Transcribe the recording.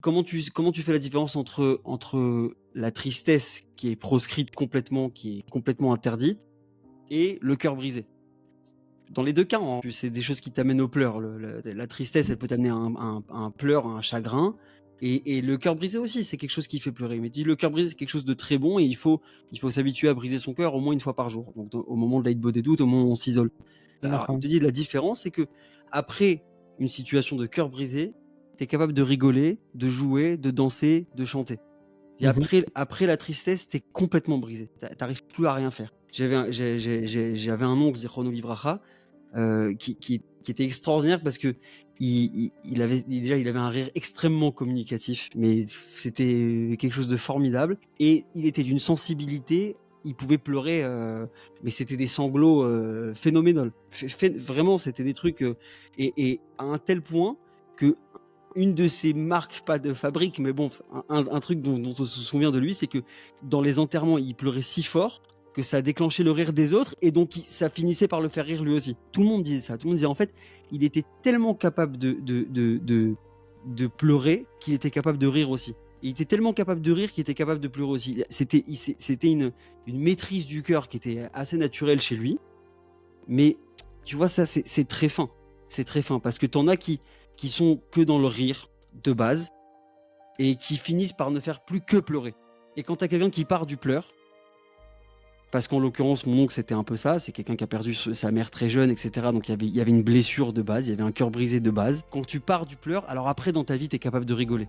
comment tu fais la différence entre la tristesse qui est proscrite complètement, qui est complètement interdite, et le cœur brisé? Dans les 2 cas, en plus, c'est des choses qui t'amènent aux pleurs. La tristesse, elle peut t'amener à un pleur, à un chagrin, et le cœur brisé aussi, c'est quelque chose qui fait pleurer. Mais dis, le cœur brisé, c'est quelque chose de très bon, et il faut s'habituer à briser son cœur au moins une fois par jour. Donc au moment de l'Aïd Bodedut, au moment où on s'isole. Alors, il D'accord. te dit la différence, c'est que après une situation de cœur brisé, tu es capable de rigoler, de jouer, de danser, de chanter. Et Mmh. après la tristesse, tu es complètement brisé. Tu plus à rien faire. J'avais un oncle, Zichrono Livracha, qui était extraordinaire parce que il avait un rire extrêmement communicatif, mais c'était quelque chose de formidable, et il était d'une sensibilité. Il pouvait pleurer, mais c'était des sanglots phénoménal. Vraiment, c'était des trucs, et à un tel point que une de ses marques, pas de fabrique, mais bon, un truc dont on se souvient de lui, c'est que dans les enterrements, il pleurait si fort que ça a déclenché le rire des autres, et donc ça finissait par le faire rire lui aussi. Tout le monde disait ça. Tout le monde disait en fait, il était tellement capable de pleurer qu'il était capable de rire aussi. Il était tellement capable de rire qu'il était capable de pleurer aussi. C'était une maîtrise du cœur qui était assez naturelle chez lui. Mais tu vois, ça, c'est très fin. C'est très fin parce que t'en as qui sont que dans le rire de base et qui finissent par ne faire plus que pleurer. Et quand t'as quelqu'un qui part du pleur, parce qu'en l'occurrence, mon oncle, c'était un peu ça, c'est quelqu'un qui a perdu sa mère très jeune, etc. Donc il y avait une blessure de base, il y avait un cœur brisé de base. Quand tu pars du pleur, alors après, dans ta vie, t'es capable de rigoler.